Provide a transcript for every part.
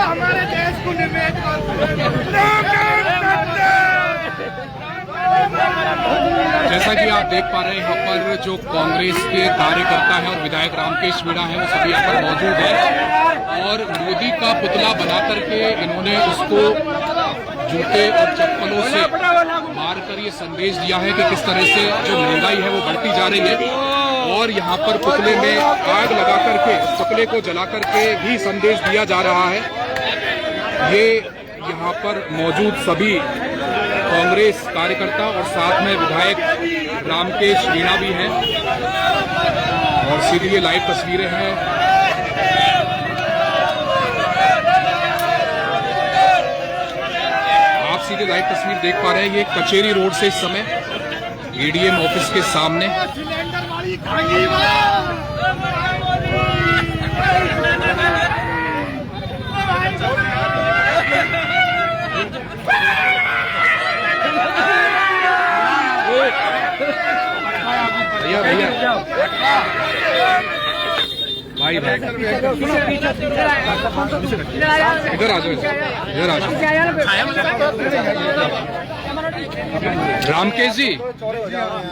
हमारे देश को जैसा कि आप देख पा रहे हैं यहाँ पर जो कांग्रेस के कार्यकर्ता है और विधायक रामकेश मीणा है वो सभी यहाँ पर मौजूद है और मोदी का पुतला बना करके इन्होंने उसको जूते और चप्पलों से मारकर ये संदेश दिया है कि किस तरह से जो महंगाई है वो बढ़ती जा रही है और यहाँ पर पुतले में आग लगा करके पुतले को जला करके भी संदेश दिया जा रहा है। ये यहाँ पर मौजूद सभी कांग्रेस कार्यकर्ता और साथ में विधायक रामकेश मीणा भी हैं और सीधी ये लाइव तस्वीरें हैं। आप सीधे लाइव तस्वीर देख पा रहे हैं ये कचेरी रोड से इस समय एडीएम ऑफिस के सामने भैया भाई भाई इधर आ जाओ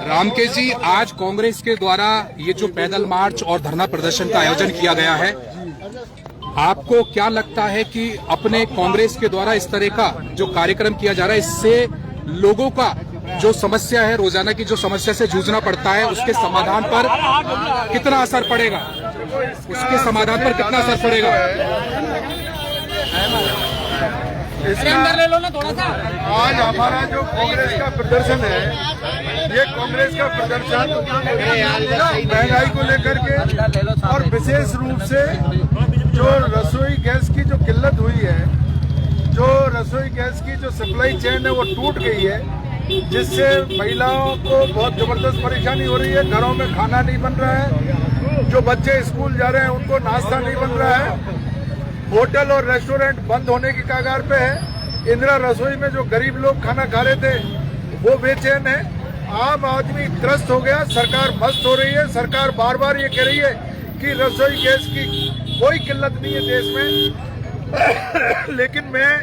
रामकेश जी आज कांग्रेस के द्वारा ये जो पैदल मार्च और धरना प्रदर्शन का आयोजन किया गया है, आपको क्या लगता है कि अपने कांग्रेस के द्वारा इस तरह का जो कार्यक्रम किया जा रहा है इससे लोगों का जो समस्या है, रोजाना की जो समस्या से जूझना पड़ता है, उसके समाधान पर कितना असर पड़ेगा? उसके समाधान पर कितना असर पड़ेगा? ले लो ना थोड़ा सा। आज हमारा जो कांग्रेस का प्रदर्शन है, ये कांग्रेस का प्रदर्शन महंगाई को लेकर के और विशेष रूप से जो रसोई गैस की जो किल्लत हुई है, जो रसोई गैस की जो सप्लाई चेन है वो टूट गई है, जिससे महिलाओं को बहुत जबरदस्त परेशानी हो रही है। घरों में खाना नहीं बन रहा है, जो बच्चे स्कूल जा रहे हैं उनको नाश्ता नहीं बन रहा है, होटल और रेस्टोरेंट बंद होने की कगार पे है। इंदिरा रसोई में जो गरीब लोग खाना खा रहे थे वो बेचैन है। आम आदमी त्रस्त हो गया, सरकार मस्त हो रही है। सरकार बार बार ये कह रही है कि रसोई गैस की कोई किल्लत नहीं है देश में। लेकिन मैं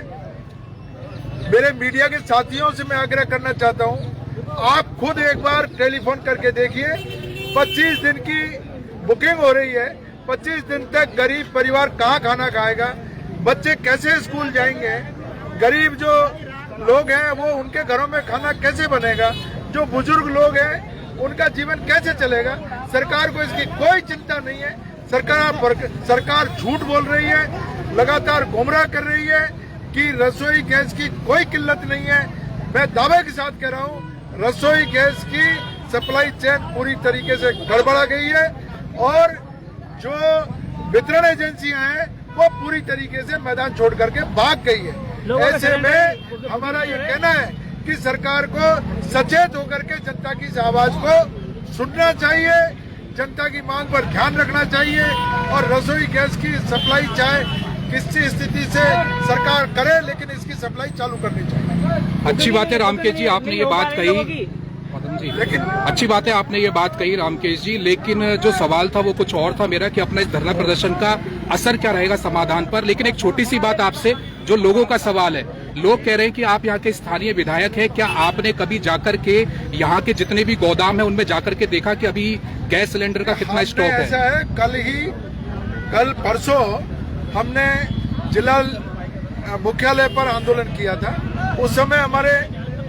मेरे मीडिया के साथियों से मैं आग्रह करना चाहता हूं, आप खुद एक बार टेलीफोन करके देखिए। 25 दिन की बुकिंग हो रही है, 25 दिन तक गरीब परिवार कहां खाना खाएगा? बच्चे कैसे स्कूल जाएंगे? गरीब जो लोग हैं वो उनके घरों में खाना कैसे बनेगा? जो बुजुर्ग लोग हैं उनका जीवन कैसे चलेगा? सरकार को इसकी कोई चिंता नहीं है। सरकार झूठ बोल रही है, लगातार गुमराह कर रही है कि रसोई गैस की कोई किल्लत नहीं है। मैं दावे के साथ कह रहा हूं, रसोई गैस की सप्लाई चेन पूरी तरीके से गड़बड़ा गई है और जो वितरण एजेंसियां हैं वो पूरी तरीके से मैदान छोड़ करके भाग गई है। ऐसे में हमारा ये कहना है कि सरकार को सचेत होकर के जनता की इस आवाज को सुनना चाहिए, जनता की मांग पर ध्यान रखना चाहिए और रसोई गैस की सप्लाई चाहे किसी स्थिति से सरकार करे, लेकिन इसकी सप्लाई चालू करनी चाहिए। अच्छी बात है रामकेश जी, आपने ये बात कही जी, लेकिन अच्छी बात है आपने ये बात कही रामकेश जी, लेकिन जो सवाल था वो कुछ और था मेरा कि अपना इस धरना प्रदर्शन का असर क्या रहेगा समाधान पर। लेकिन एक छोटी सी बात आपसे, जो लोगों का सवाल है, लोग कह रहे हैं कि आप यहाँ के स्थानीय विधायक हैं, क्या आपने कभी जाकर के यहाँ के जितने भी गोदाम है उनमें जाकर के देखा कि अभी गैस सिलेंडर का कितना स्टॉक है? ऐसा है, कल परसों हमने जिला मुख्यालय पर आंदोलन किया था। उस समय हमारे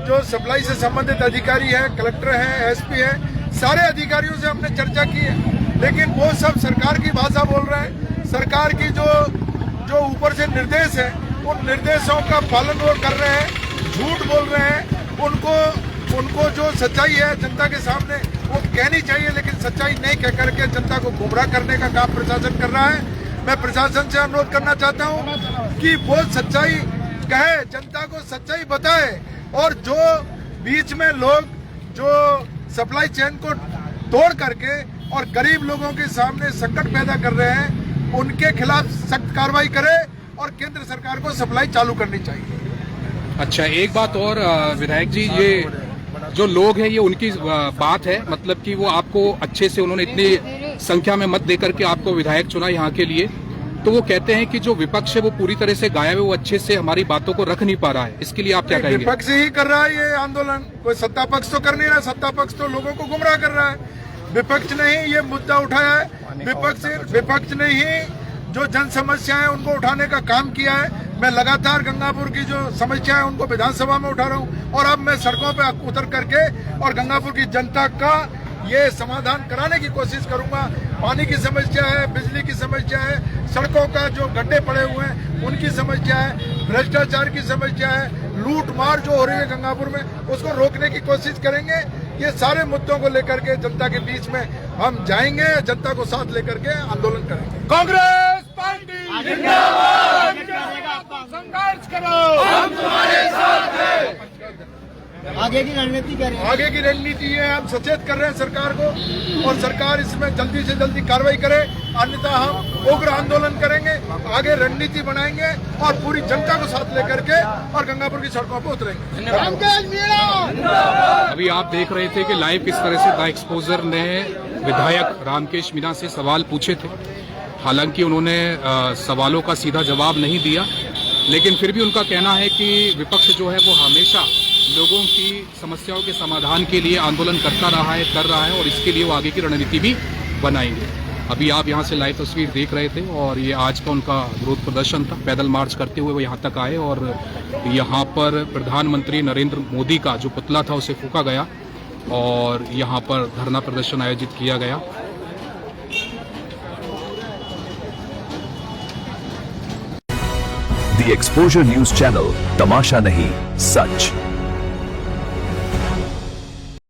जो सप्लाई से संबंधित अधिकारी हैं, कलेक्टर हैं, एसपी हैं, सारे अधिकारियों से हमने चर्चा की है, लेकिन वो सब सरकार की भाषा बोल रहे हैं। सरकार की जो ऊपर से निर्देश है उन निर्देशों का पालन वो कर रहे हैं, झूठ बोल रहे हैं। उनको जो सच्चाई है जनता के सामने वो कहनी चाहिए, लेकिन सच्चाई नहीं कह करके जनता को गुमराह करने का काम प्रशासन कर रहा है। मैं प्रशासन से अनुरोध करना चाहता हूं कि वो सच्चाई कहे, जनता को सच्चाई बताए, और जो बीच में लोग जो सप्लाई चेन को तोड़ करके और गरीब लोगों के सामने संकट पैदा कर रहे हैं, उनके खिलाफ सख्त कार्रवाई करे और केंद्र सरकार को सप्लाई चालू करनी चाहिए। अच्छा, एक बात और विधायक जी, ये जो लोग हैं ये उनकी बात है, मतलब कि वो आपको अच्छे से, उन्होंने इतनी संख्या में मत देकर के आपको विधायक चुना यहाँ के लिए, तो वो कहते हैं कि जो विपक्ष है वो पूरी तरह से गायब है, वो अच्छे से हमारी बातों को रख नहीं पा रहा है। इसके लिए आप क्या कहेंगे? विपक्ष ही कर रहा है ये आंदोलन, कोई सत्ता पक्ष तो कर नहीं रहा। सत्ता पक्ष तो लोगों को गुमराह कर रहा है। विपक्ष ने ही ये मुद्दा उठाया है। विपक्ष ने ही जो जन समस्या है उनको उठाने का काम किया है। मैं लगातार गंगापुर की जो समस्या है उनको विधानसभा में उठा रहा हूँ, और अब मैं सड़कों पे उतर करके और गंगापुर की जनता का ये समाधान कराने की कोशिश करूंगा। पानी की समस्या है, बिजली की समस्या है, सड़कों का जो गड्ढे पड़े हुए हैं उनकी समस्या है, भ्रष्टाचार की समस्या है, लूट मार जो हो रही है गंगापुर में, उसको रोकने की कोशिश करेंगे। ये सारे मुद्दों को लेकर के जनता के बीच में हम जाएंगे, जनता को साथ लेकर के आंदोलन करेंगे। कांग्रेस पार्टी जिंदाबाद, संघर्ष करो, हम तुम्हारे साथ हैं। आगे की रणनीति क्या रहेगी? आगे की रणनीति है, हम सचेत कर रहे हैं सरकार को, और सरकार इसमें जल्दी से जल्दी कार्रवाई करे, अन्यथा हम उग्र आंदोलन करेंगे, आगे रणनीति बनाएंगे और पूरी जनता को साथ लेकर के और गंगापुर की सड़कों पर उतरेंगे। अभी आप देख रहे थे कि लाइव किस तरह से द एक्सपोजर ने विधायक रामकेश मीणा से सवाल पूछे थे। हालांकि उन्होंने सवालों का सीधा जवाब नहीं दिया, लेकिन फिर भी उनका कहना है कि विपक्ष जो है वो हमेशा लोगों की समस्याओं के समाधान के लिए आंदोलन करता रहा है, कर रहा है, और इसके लिए वो आगे की रणनीति भी बनाएंगे। अभी आप यहाँ से लाइव तस्वीर देख रहे थे, और ये आज का उनका विरोध प्रदर्शन था। पैदल मार्च करते हुए वो यहाँ तक आए, और यहाँ पर प्रधानमंत्री नरेंद्र मोदी का जो पुतला था उसे फूंका गया, और यहाँ पर धरना प्रदर्शन आयोजित किया गया। The Exposure News Channel, तमाशा नहीं, सच।